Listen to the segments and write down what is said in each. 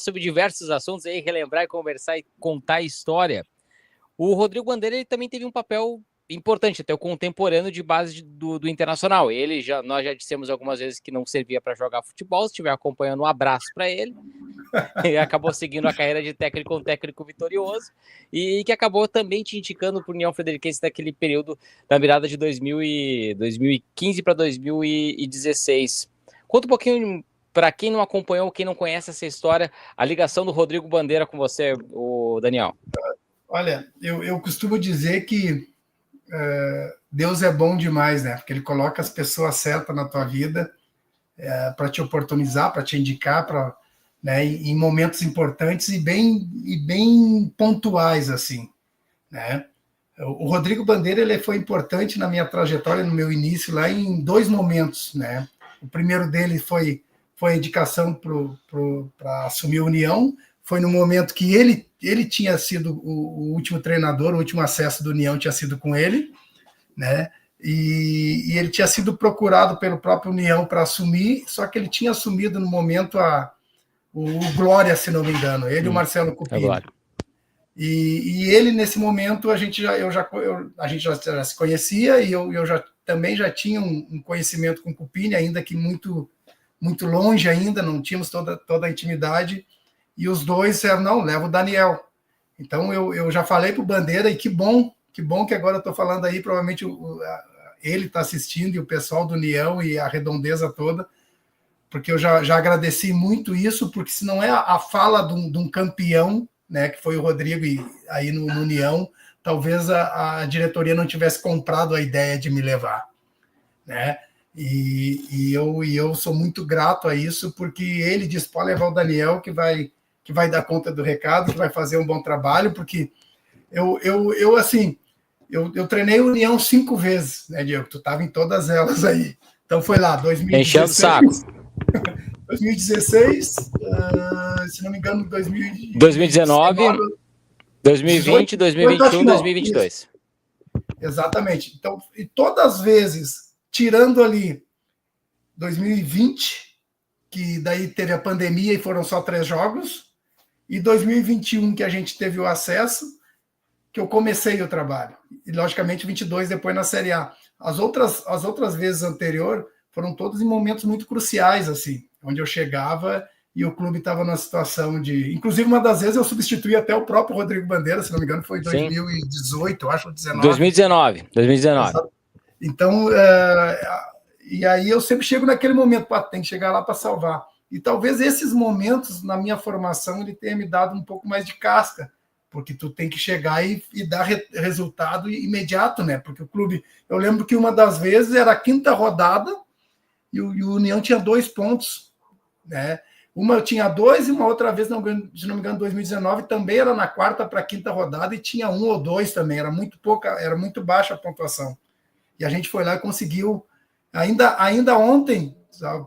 sobre diversos assuntos aí, relembrar e conversar e contar história. O Rodrigo Bandeira ele também teve um papel importante, até o contemporâneo de base do Internacional. Nós já dissemos algumas vezes que não servia para jogar futebol, se estiver acompanhando, um abraço para ele. E acabou seguindo a carreira de técnico, um técnico vitorioso, e que acabou também te indicando para o União Frederiquense naquele período da virada de 2015 para 2016. Conta um pouquinho, para quem não acompanhou, quem não conhece essa história, a ligação do Rodrigo Bandeira com você, o Daniel. Olha, eu costumo dizer que Deus é bom demais, né? Porque ele coloca as pessoas certas na tua vida para te oportunizar, para te indicar, né, em momentos importantes e bem pontuais, assim, né? O Rodrigo Bandeira ele foi importante na minha trajetória, no meu início, lá em 2 momentos, né? O primeiro dele foi a indicação para assumir a União, foi no momento que ele tinha sido o último treinador, o último acesso do União tinha sido com ele, né? E ele tinha sido procurado pelo próprio União para assumir, só que ele tinha assumido no momento o Glória, se não me engano, ele e o Marcelo Cupini. E ele, nesse momento, a gente já se conhecia e eu também já tinha um conhecimento com o Cupini, ainda que muito, muito longe ainda, não tínhamos toda a intimidade, e os dois disseram, não, leva o Daniel. Então, eu já falei para o Bandeira, e que bom que agora eu estou falando aí, provavelmente ele está assistindo, e o pessoal do União e a redondeza toda, porque eu já agradeci muito isso, porque se não é a fala de um campeão, né, que foi o Rodrigo, e aí no União, talvez a diretoria não tivesse comprado a ideia de me levar, né? E eu sou muito grato a isso, porque ele disse, pode levar o Daniel, que vai dar conta do recado, que vai fazer um bom trabalho, porque eu treinei o União 5 vezes, né, Diego? Tu estava em todas elas aí. Então foi lá, 2016. Enchendo o saco. 2016, se não me engano, 2019, 2020, 2021, 2022. Isso. Exatamente. Então, e todas as vezes, tirando ali 2020, que daí teve a pandemia e foram só 3 jogos, e 2021, que a gente teve o acesso, que eu comecei o trabalho. E, logicamente, 22 depois na Série A. As outras vezes anteriores foram todas em momentos muito cruciais, assim, onde eu chegava e o clube estava numa situação de... Inclusive, uma das vezes eu substituí até o próprio Rodrigo Bandeira, se não me engano, foi em 2018, eu acho, 2019. Então, e aí eu sempre chego naquele momento, tem que chegar lá para salvar. E talvez esses momentos, na minha formação, ele tenha me dado um pouco mais de casca, porque tu tem que chegar e dar resultado imediato, né? Porque o clube... Eu lembro que uma das vezes era a 5ª rodada e o União tinha 2 pontos, né? Uma eu tinha 2 e uma outra vez, se não me engano, 2019, também era na 4ª para a 5ª rodada e tinha 1 ou 2 também, era muito baixa a pontuação. E a gente foi lá e conseguiu, ainda ontem,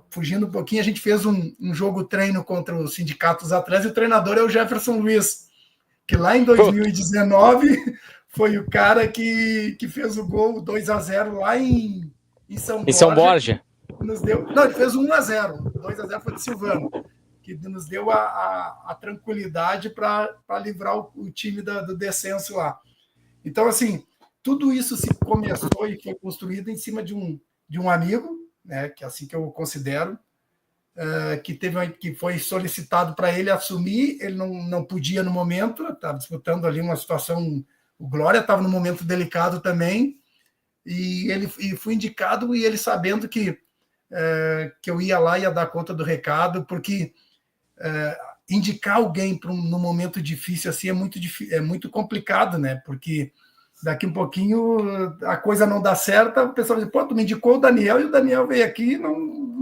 fugindo um pouquinho, a gente fez um jogo treino contra o Sindicato dos Atletas e o treinador é o Jefferson Luiz, que lá em 2019 foi o cara que fez o gol 2-0 lá em São Borja. Ele fez 1-0, 2-0 foi de Silvano, que nos deu a tranquilidade para livrar o time do descenso lá. Então, assim, tudo isso se começou e foi construído em cima de um amigo, né, que é assim que eu considero, que foi solicitado para ele assumir, ele não podia no momento, estava disputando ali uma situação, o Glória estava num momento delicado também, e fui indicado, e ele sabendo que eu ia lá, ia dar conta do recado, porque indicar alguém num momento difícil assim é muito complicado, né? Porque daqui um pouquinho a coisa não dá certo, o pessoal diz, pô, tu me indicou o Daniel, e o Daniel veio aqui, não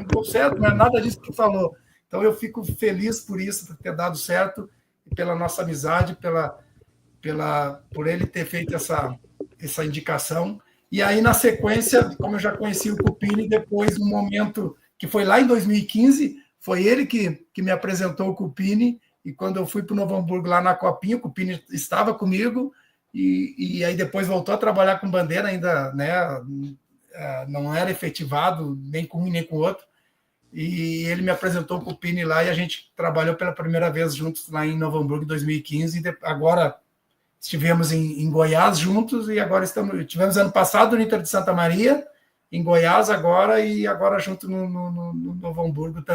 deu certo, não é nada disso que tu falou. Então eu fico feliz por isso, por ter dado certo, e pela nossa amizade, por ele ter feito essa indicação. E aí, na sequência, como eu já conheci o Cupini, depois, no momento que foi lá em 2015, foi ele que me apresentou o Cupini, e quando eu fui para o Novo Hamburgo, lá na Copinha, o Cupini estava comigo, e aí depois voltou a trabalhar com Bandeira, ainda, né, não era efetivado nem com um nem com o outro, e ele me apresentou para o Pini lá, e a gente trabalhou pela primeira vez juntos lá em Novo Hamburgo, em 2015, e agora estivemos em Goiás juntos, e agora tivemos ano passado no Inter de Santa Maria, em Goiás agora, e agora junto no Novo Hamburgo também.